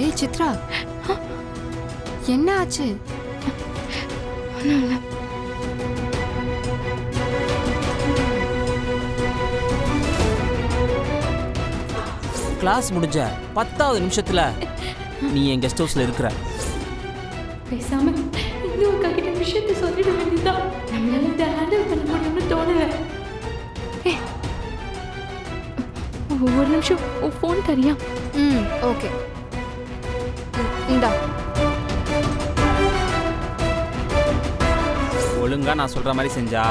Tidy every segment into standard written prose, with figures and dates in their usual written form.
ஏய் சித்ரா, என்ன ஆச்சு? ஒன்றும் இல்லை. கிளாஸ் முடிஞ்ச 10வது நிமிஷத்துல நீ என் கெஸ்ட் ஹவுஸ்ல இருக்கிற. பேசாம இன்னும் கிட்ட விஷயத்தை சொல்லிட வேண்டியதுதான். நம்மளால இதை ஹேண்டில் பண்ண முடியும்னு தோணல. ஒரு நிமிஷம் உன் ஃபோன் தரியா? ஓகே, இந்தா. ஒழுங்கா நான் சொல்ற மாதிரி செஞ்சா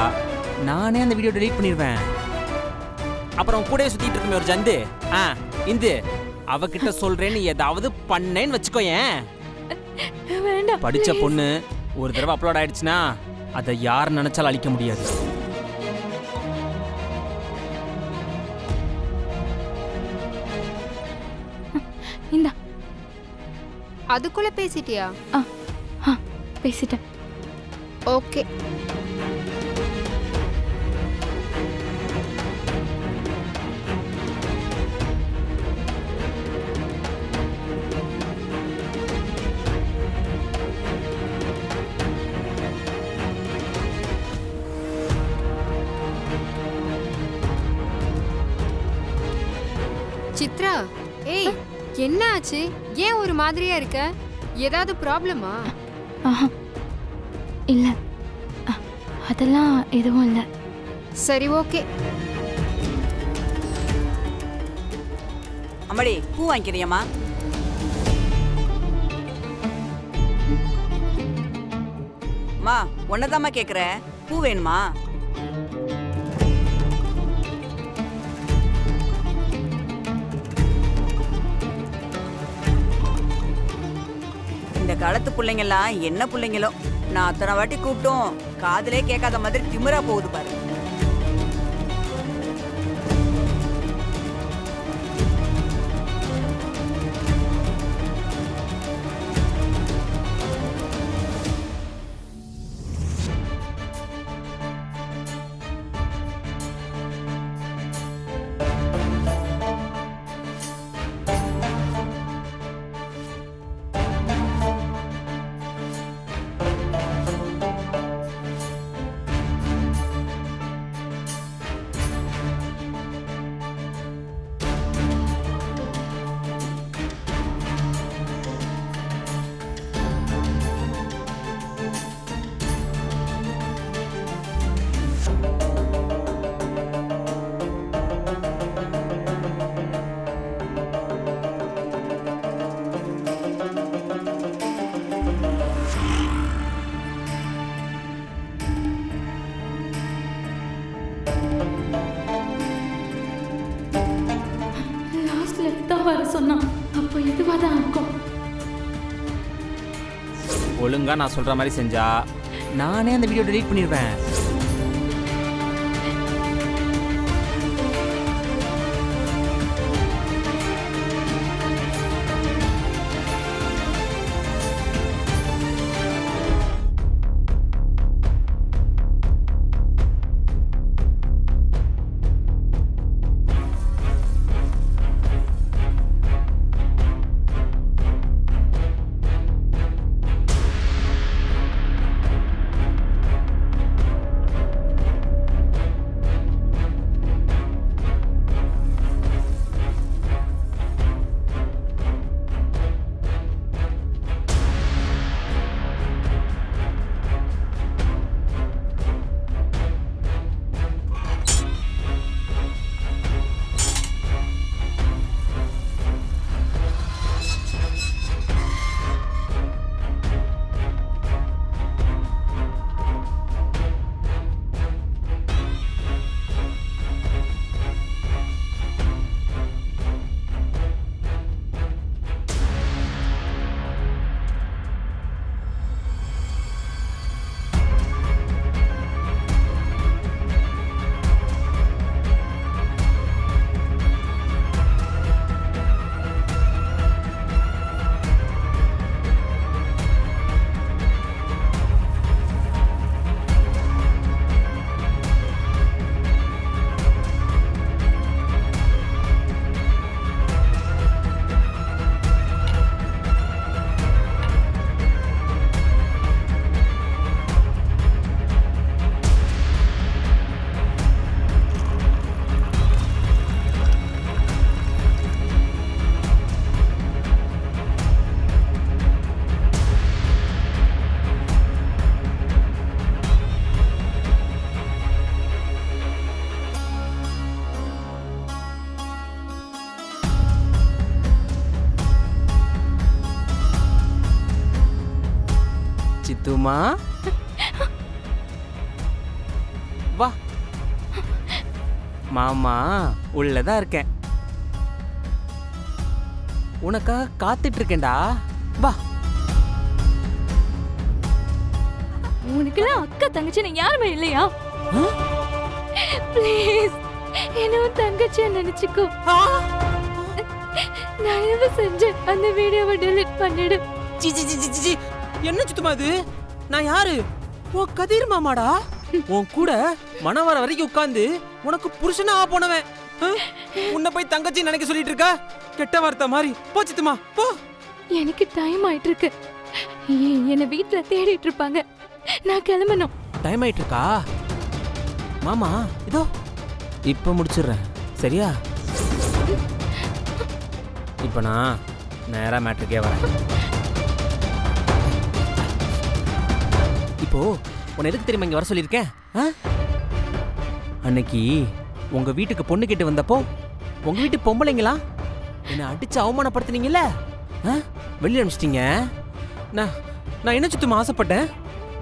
நானே அந்த வீடியோ டெலீட் பண்ணிடுவேன். அப்புறம் கூடவே சுத்திட்டு இருக்குமே ஒரு ஜந்து, இந்து அவகிட்ட சொல்றேன்னு ஏதாவது பண்ணேன்னு வச்சுக்கோயேன். வேண்டாம். படிச்ச பொண்ணு ஒரு தடவை அப்லோட் ஆயிடுச்சுன்னா அதை யார் நினைச்சாலும் அழிக்க முடியாது. இந்தா. அதுக்குள்ள பேசிட்டியா? பேசிட்டேன். ஓகே. சித்ரா, ஏய், என்ன ஆச்சு? ஏன் ஒரு மாதிரியா இருக்க? ஏதாவது ப்ராப்ளமா? இல்ல, அதெல்லாம் எதுவும் இல்லை. சரி, ஓகே. அம்மாடி, பூ வாங்கிக்கிறியம்மா? அம்மா, ஒன்னதாம்மா கேக்குறேன், பூ வேணுமா? இந்த காலத்து பிள்ளைங்கெல்லாம் என்ன பிள்ளைங்களோ, நான் அத்தனை வாட்டி கூப்பிட்டோம் காதலே கேட்காத மாதிரி திமிரா போகுது பாரு. வர சொன்னா அப்போ இதுவா தான் இருக்கும். ஒழுங்கா நான் சொல்ற மாதிரி செஞ்சா நானே அந்த வீடியோ டெலீட் பண்ணிடுவேன். சித்துமா வா மாமா உள்ளதான் இருக்கேன், உனக்காக காத்துட்டு இருக்கேன்டா, வா. உனக்கெல்லாம் அக்கா தங்கச்சி யாருமே இல்லையா? ப்ளீஸ் என்ன தங்கச்சியா நினைச்சுக்கோ. தயவு செஞ்சு அந்த வீடியோவை டெலீட் பண்ணிடு. C C C C, C. என்ன சுத்தமா இது? நான் யாரு? ஓ கதிர் மாமாடா. உன் கூட மனவர வரைக்கும் உட்கார்ந்து உனக்கு புருஷனா போனவன் உன்னை போய் தங்கச்சி நினைக்க சொல்லிட்டு இருக்க? கெட்ட வார்த்தை மாதிரி போ சித்துமா போ. எனக்கு டைம் ஆயிட்டு இருக்கு, என்ன வீட்டுல தேடிட்டு இருப்பாங்க, நான் கிளம்பணும். டைம் ஆயிட்டு இருக்கா? மாமா இதோ இப்ப முடிச்சிடுறேன், சரியா? இப்ப நான் நேரா மேட்ருக்கே வரேன். இப்போ உன்னை எதுக்கு தெரியுமா இங்க வர சொல்லியிருக்கேன்? அன்னைக்கு உங்க வீட்டுக்கு பொண்ணு கேட்டு வந்தப்போ உங்க வீட்டு பொம்பளைங்களா என்னை அடிச்சு அவமானப்படுத்தினீங்கல்ல, வெளியே அனுப்பிச்சிட்டீங்க. நான் என்ன சுத்தமா ஆசைப்பட்டேன்,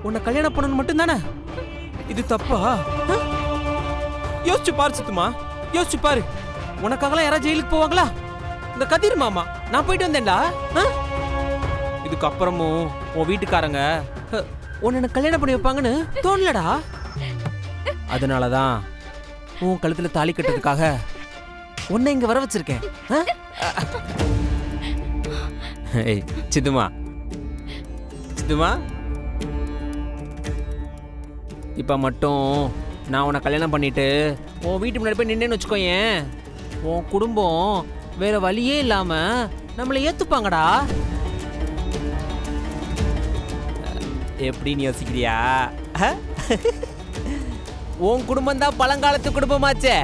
உன்னை கல்யாணம் பண்ணணும் மட்டும் தானே. இது தப்பா? யோசிச்சு பாரு சுத்தமா, யோசிச்சு பாரு. உனக்காகலாம் யாராவது ஜெயிலுக்கு போவாங்களா? இந்த கதிர் மாமா நான் போயிட்டு வந்தேன்டா. இதுக்கு அப்புறமும் உன் வீட்டுக்காரங்க உன்னை கல்யாணம் பண்ணி வைப்பாங்கன்னு தோணலடா. அதனாலதான் உன் கழுத்துல தாலி கட்டுறதுக்காக உன்னை இங்க வர வச்சிருக்கேன். சித்துமா சித்துமா, இப்ப மட்டும் நான் உன்னை கல்யாணம் பண்ணிட்டு உன் வீட்டு முன்னாடி போய் நின்னேன்னு வச்சுக்கோயேன், உன் குடும்பம் வேற வழியே இல்லாம நம்மளை ஏத்துப்பாங்கடா. எப்படின்னு யோசிக்கிறியா? உன் குடும்பம் தான் பழங்காலத்து குடும்பமாச்சே.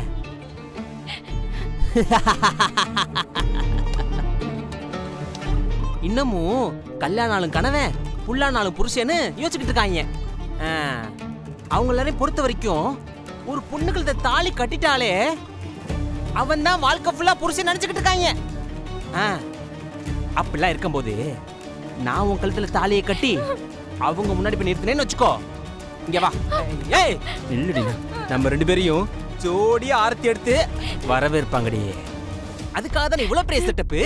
இன்னமும் கல்யாணாலும் கணவன் புல்லானாலும் புருஷன்னு யோசிச்சுக்கிட்டு இருக்காங்க. அவங்க எல்லாரையும் பொறுத்த வரைக்கும் ஒரு பொண்ணுகள்கிட்ட தாலி கட்டிட்டாலே அவன் தான் வாழ்க்கை ஃபுல்லா புருஷன் நினைச்சுக்கிட்டு இருக்காங்க. அப்படிலாம் இருக்கும்போது நான் உன் கழுத்துல தாலியை கட்டி அவங்க முன்னாடி போய் நிறுத்தினேன்னு வச்சுக்கோ, இங்க வா. ஏய் இல்லடி, நம்ம ரெண்டு பேரையும் ஜோடியா ஆரத்தி எடுத்து வரவேற்பாங்கடி. அதுக்காக தான் இவ்வளவு பெரிய செட்டப்பு.